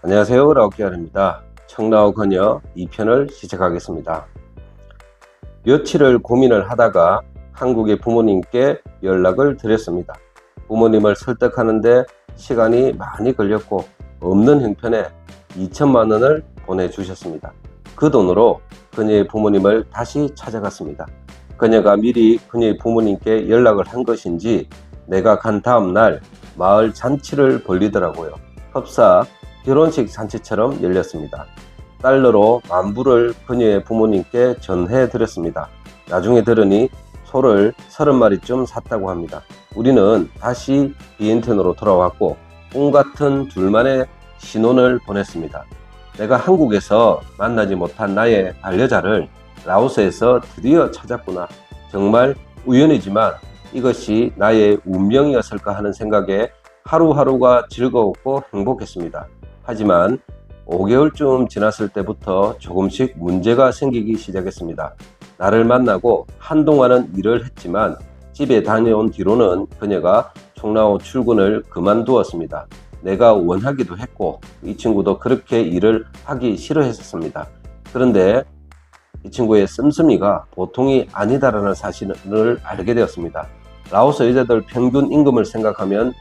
안녕하세요. 라오키아입니다. 청라오 그녀 2편을 시작하겠습니다. 며칠을 고민을 하다가 한국의 부모님께 연락을 드렸습니다. 부모님을 설득하는데 시간이 많이 걸렸고 없는 형편에 2천만 원을 보내주셨습니다. 그 돈으로 그녀의 부모님을 다시 찾아갔습니다. 그녀가 미리 그녀의 부모님께 연락을 한 것인지 내가 간 다음 날 마을 잔치를 벌리더라고요. 흡사 결혼식 잔치처럼 열렸습니다. 달러로 만불을 그녀의 부모님께 전해 드렸습니다. 나중에 들으니 소를 30마리쯤 샀다고 합니다. 우리는 다시 비엔텐으로 돌아왔고 꿈같은 둘만의 신혼을 보냈습니다. 내가 한국에서 만나지 못한 나의 반려자를 라오스에서 드디어 찾았구나. 정말 우연이지만 이것이 나의 운명이었을까 하는 생각에 하루하루가 즐거웠고 행복했습니다. 하지만 5개월쯤 지났을 때부터 조금씩 문제가 생기기 시작했습니다. 나를 만나고 한동안은 일을 했지만 집에 다녀온 뒤로는 그녀가 총라오 출근을 그만두었습니다. 내가 원하기도 했고 이 친구도 그렇게 일을 하기 싫어했었습니다. 그런데 이 친구의 씀씀이가 보통이 아니다라는 사실을 알게 되었습니다. 라오스 여자들 평균 임금을 생각하면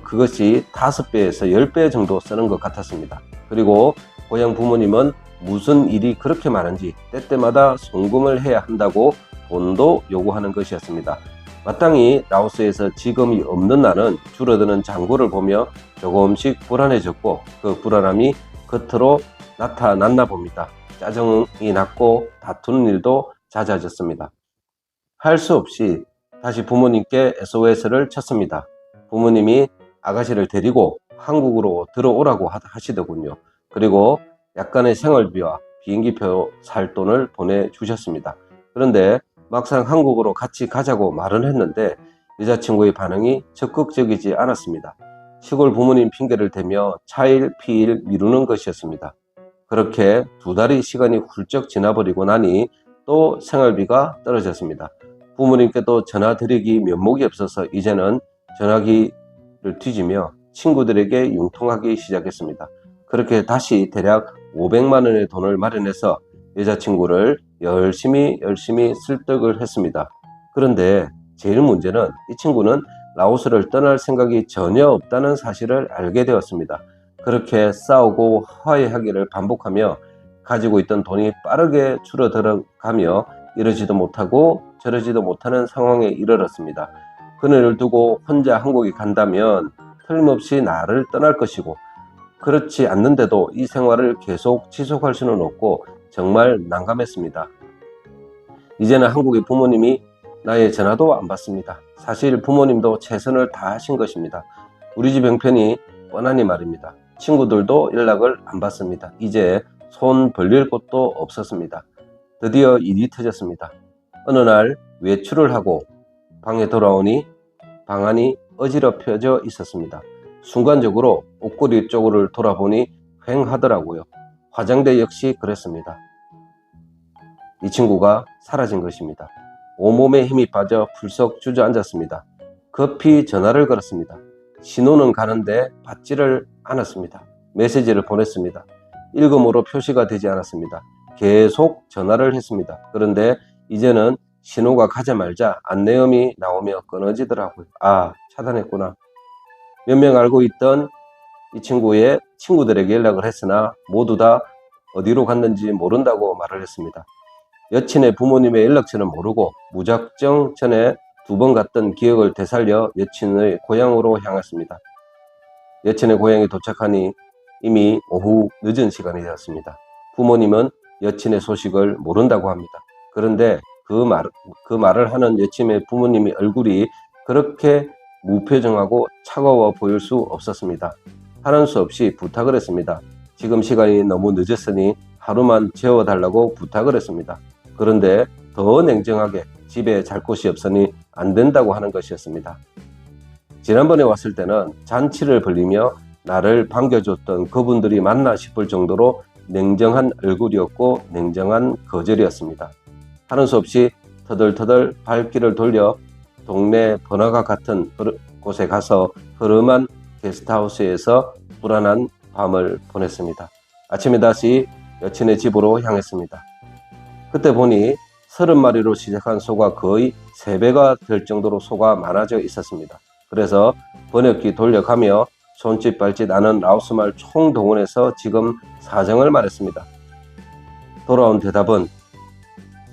그것이 5배에서 10배 정도 쓰는 것 같았습니다. 그리고 고향 부모님은 무슨 일이 그렇게 많은지 때때마다 송금을 해야 한다고 돈도 요구하는 것이었습니다. 마땅히 라오스에서 지금이 없는 나는 줄어드는 잔고를 보며 조금씩 불안해졌고 그 불안함이 겉으로 나타났나 봅니다. 짜증이 났고 다투는 일도 잦아졌습니다. 할 수 없이 다시 부모님께 SOS를 쳤습니다. 부모님이 아가씨를 데리고 한국으로 들어오라고 하시더군요. 그리고 약간의 생활비와 비행기표 살 돈을 보내주셨습니다. 그런데 막상 한국으로 같이 가자고 말은 했는데 여자친구의 반응이 적극적이지 않았습니다. 시골 부모님 핑계를 대며 차일 피일 미루는 것이었습니다. 그렇게 2달의 시간이 훌쩍 지나버리고 나니 또 생활비가 떨어졌습니다. 부모님께도 전화드리기 면목이 없어서 이제는 전화기를 뒤지며 친구들에게 융통하기 시작했습니다. 그렇게 다시 대략 500만 원의 돈을 마련해서 여자친구를 열심히 설득을 했습니다. 그런데 제일 문제는 이 친구는 라오스를 떠날 생각이 전혀 없다는 사실을 알게 되었습니다. 그렇게 싸우고 화해하기를 반복하며 가지고 있던 돈이 빠르게 줄어들어가며 이러지도 못하고 저러지도 못하는 상황에 이르렀습니다. 그녀를 두고 혼자 한국에 간다면 틀림없이 나를 떠날 것이고 그렇지 않는데도 이 생활을 계속 지속할 수는 없고 정말 난감했습니다. 이제는 한국의 부모님이 나의 전화도 안 받습니다. 사실 부모님도 최선을 다하신 것입니다. 우리 집 형편이 뻔하니 말입니다. 친구들도 연락을 안 받습니다. 이제 손 벌릴 곳도 없었습니다. 드디어 일이 터졌습니다. 어느 날 외출을 하고 방에 돌아오니 방안이 어지럽혀져 있었습니다. 순간적으로 옷걸이 쪽을 돌아보니 휑하더라고요. 화장대 역시 그랬습니다. 이 친구가 사라진 것입니다. 온몸에 힘이 빠져 풀썩 주저앉았습니다. 급히 전화를 걸었습니다. 신호는 가는데 받지를 않았습니다. 메시지를 보냈습니다. 읽음으로 표시가 되지 않았습니다. 계속 전화를 했습니다. 그런데 이제는 신호가 가자마자 안내음이 나오며 끊어지더라고요. 아, 차단했구나. 몇 명 알고 있던 이 친구의 친구들에게 연락을 했으나 모두 다 어디로 갔는지 모른다고 말을 했습니다. 여친의 부모님의 연락처는 모르고 무작정 전에 2번 갔던 기억을 되살려 여친의 고향으로 향했습니다. 여친의 고향에 도착하니 이미 오후 늦은 시간이 되었습니다. 부모님은 여친의 소식을 모른다고 합니다. 그런데 그 말을 하는 여친의 부모님의 얼굴이 그렇게 무표정하고 차가워 보일 수 없었습니다. 하는 수 없이 부탁을 했습니다. 지금 시간이 너무 늦었으니 하루만 재워달라고 부탁을 했습니다. 그런데 더 냉정하게 집에 잘 곳이 없으니 안 된다고 하는 것이었습니다. 지난번에 왔을 때는 잔치를 벌리며 나를 반겨줬던 그분들이 맞나 싶을 정도로 냉정한 얼굴이었고 냉정한 거절이었습니다. 하는 수 없이 터덜터덜 발길을 돌려 동네 번화가 같은 곳에 가서 흐름한 게스트하우스에서 불안한 밤을 보냈습니다. 아침에 다시 여친의 집으로 향했습니다. 그때 보니 30마리로 시작한 소가 거의 3배가 될 정도로 소가 많아져 있었습니다. 그래서 번역기 돌려가며 손짓 발짓 아는 라오스말 총동원해서 지금 사정을 말했습니다. 돌아온 대답은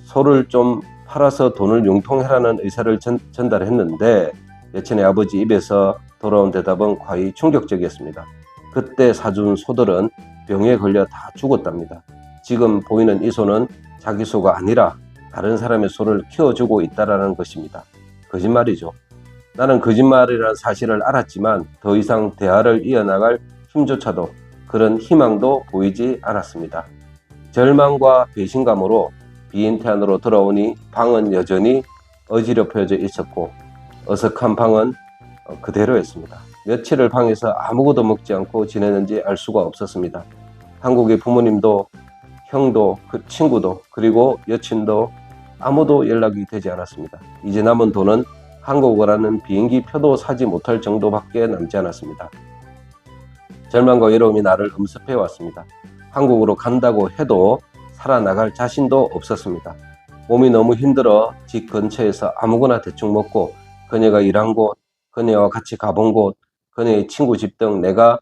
소를 좀 팔아서 돈을 융통해라는 의사를 전달했는데 여친의 아버지 입에서 돌아온 대답은 과히 충격적이었습니다. 그때 사준 소들은 병에 걸려 다 죽었답니다. 지금 보이는 이 소는 자기 소가 아니라 다른 사람의 소를 키워주고 있다라는 것입니다. 거짓말이죠. 나는 거짓말이라는 사실을 알았지만 더 이상 대화를 이어나갈 힘조차도 그런 희망도 보이지 않았습니다. 절망과 배신감으로 비인태안으로 돌아오니 방은 여전히 어지럽혀져 있었고 어색한 방은 그대로였습니다. 며칠을 방에서 아무것도 먹지 않고 지내는지 알 수가 없었습니다. 한국의 부모님도 형도 그 친구도 그리고 여친도 아무도 연락이 되지 않았습니다. 이제 남은 돈은 한국을 가는 비행기 표도 사지 못할 정도밖에 남지 않았습니다. 절망과 외로움이 나를 엄습해 왔습니다. 한국으로 간다고 해도 살아나갈 자신도 없었습니다. 몸이 너무 힘들어 집 근처에서 아무거나 대충 먹고 그녀가 일한 곳, 그녀와 같이 가본 곳, 그녀의 친구 집 등 내가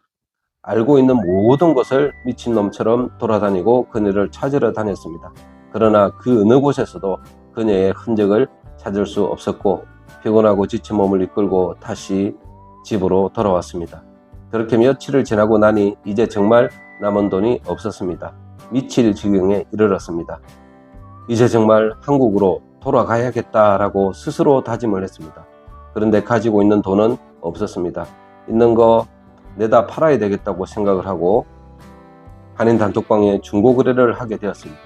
알고 있는 모든 곳을 미친놈처럼 돌아다니고 그녀를 찾으러 다녔습니다. 그러나 그 어느 곳에서도 그녀의 흔적을 찾을 수 없었고 피곤하고 지친 몸을 이끌고 다시 집으로 돌아왔습니다. 그렇게 며칠을 지나고 나니 이제 정말 남은 돈이 없었습니다. 미칠 지경에 이르렀습니다. 이제 정말 한국으로 돌아가야겠다라고 스스로 다짐을 했습니다. 그런데 가지고 있는 돈은 없었습니다. 있는 거 내다 팔아야 되겠다고 생각을 하고 한인 단톡방에 중고 거래를 하게 되었습니다.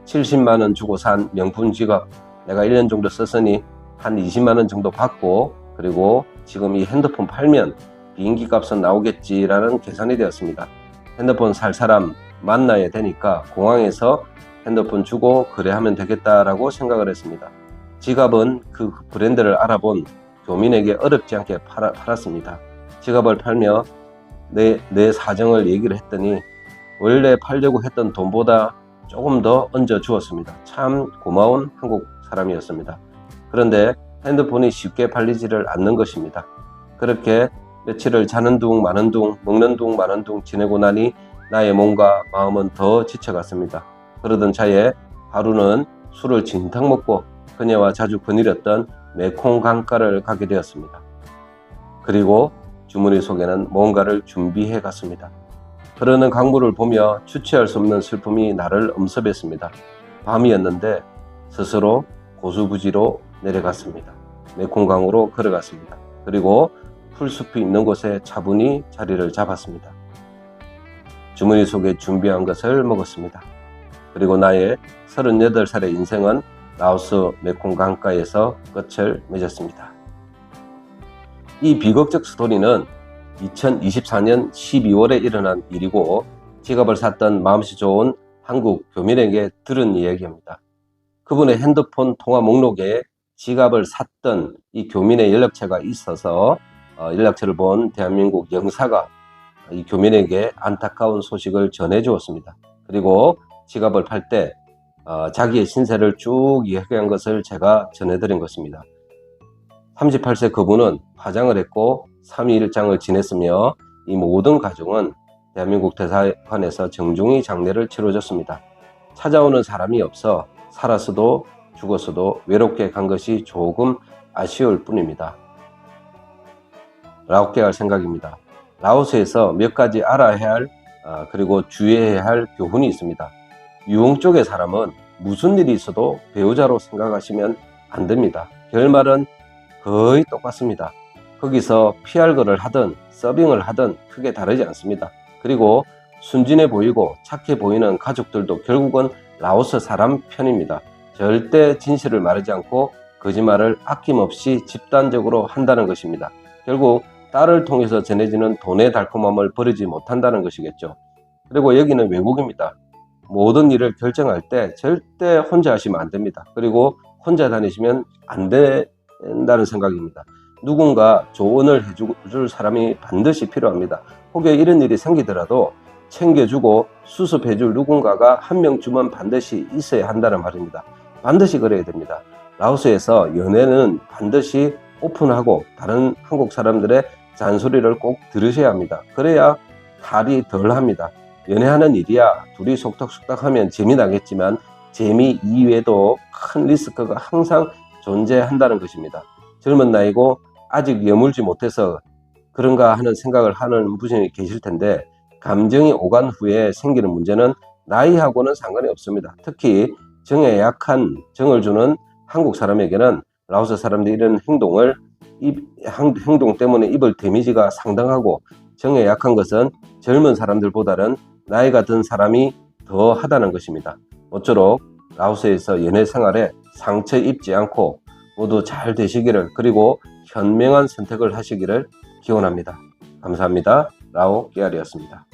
70만 원 주고 산 명품 지갑 내가 1년 정도 썼으니 한 20만 원 정도 받고 그리고 지금 이 핸드폰 팔면 비행기 값은 나오겠지라는 계산이 되었습니다. 핸드폰 살 사람 만나야 되니까 공항에서 핸드폰 주고 거래하면 되겠다라고 생각을 했습니다. 지갑은 그 브랜드를 알아본 교민에게 어렵지 않게 팔았습니다. 지갑을 팔며 내 사정을 얘기를 했더니 원래 팔려고 했던 돈보다 조금 더 얹어 주었습니다. 참 고마운 한국 사람이었습니다. 그런데 핸드폰이 쉽게 팔리지를 않는 것입니다. 그렇게 며칠을 자는 둥 마는 둥 먹는 둥 마는 둥 지내고 나니 나의 몸과 마음은 더 지쳐갔습니다. 그러던 차에 하루는 술을 진탕 먹고 그녀와 자주 거닐었던 메콩 강가를 가게 되었습니다. 그리고 주머니 속에는 뭔가를 준비해 갔습니다. 흐르는 강물을 보며 주체할 수 없는 슬픔이 나를 엄습했습니다. 밤이었는데 스스로 고수부지로 내려갔습니다. 메콩강으로 걸어갔습니다. 그리고 풀숲이 있는 곳에 차분히 자리를 잡았습니다. 주머니 속에 준비한 것을 먹었습니다. 그리고 나의 38살의 인생은 라오스 메콩 강가에서 끝을 맺었습니다. 이 비극적 스토리는 2024년 12월에 일어난 일이고 지갑을 샀던 마음씨 좋은 한국 교민에게 들은 이야기입니다. 그분의 핸드폰 통화 목록에 지갑을 샀던 이 교민의 연락처가 있어서 연락처를 본 대한민국 영사가 이 교민에게 안타까운 소식을 전해 주었습니다. 그리고 지갑을 팔 때 자기의 신세를 쭉 이야기한 것을 제가 전해드린 것입니다. 38세 그분은 화장을 했고 3일장을 지냈으며 이 모든 가족은 대한민국 대사관에서 정중히 장례를 치러줬습니다. 찾아오는 사람이 없어 살았어도 죽었어도 외롭게 간 것이 조금 아쉬울 뿐입니다. 라오케 갈 생각입니다. 라오스에서 몇 가지 알아야 할 그리고 주의해야 할 교훈이 있습니다. 유흥 쪽의 사람은 무슨 일이 있어도 배우자로 생각하시면 안 됩니다. 결말은 거의 똑같습니다. 거기서 PR거를 하든 서빙을 하든 크게 다르지 않습니다. 그리고 순진해 보이고 착해 보이는 가족들도 결국은 라오스 사람 편입니다. 절대 진실을 말하지 않고 거짓말을 아낌없이 집단적으로 한다는 것입니다. 결국 딸을 통해서 전해지는 돈의 달콤함을 버리지 못한다는 것이겠죠. 그리고 여기는 외국입니다. 모든 일을 결정할 때 절대 혼자 하시면 안 됩니다. 그리고 혼자 다니시면 안 된다는 생각입니다. 누군가 조언을 해줄 사람이 반드시 필요합니다. 혹여 이런 일이 생기더라도 챙겨주고 수습해줄 누군가가 한 명쯤은 반드시 있어야 한다는 말입니다. 반드시 그래야 됩니다. 라오스에서 연애는 반드시 오픈하고 다른 한국 사람들의 잔소리를 꼭 들으셔야 합니다. 그래야 탈이 덜 합니다. 연애하는 일이야 둘이 속닥속닥 하면 재미나겠지만 재미 이외에도 큰 리스크가 항상 존재한다는 것입니다. 젊은 나이고 아직 여물지 못해서 그런가 하는 생각을 하는 분이 계실 텐데, 감정이 오간 후에 생기는 문제는 나이하고는 상관이 없습니다. 특히 정에 약한 정을 주는 한국 사람에게는 라오스 사람들이 이런 행동 때문에 입을 데미지가 상당하고, 정에 약한 것은 젊은 사람들보다는 나이가 든 사람이 더 하다는 것입니다. 모쪼록 라오스에서 연애 생활에 상처 입지 않고 모두 잘 되시기를, 그리고 현명한 선택을 하시기를 기원합니다. 감사합니다. 라오 깨알이었습니다.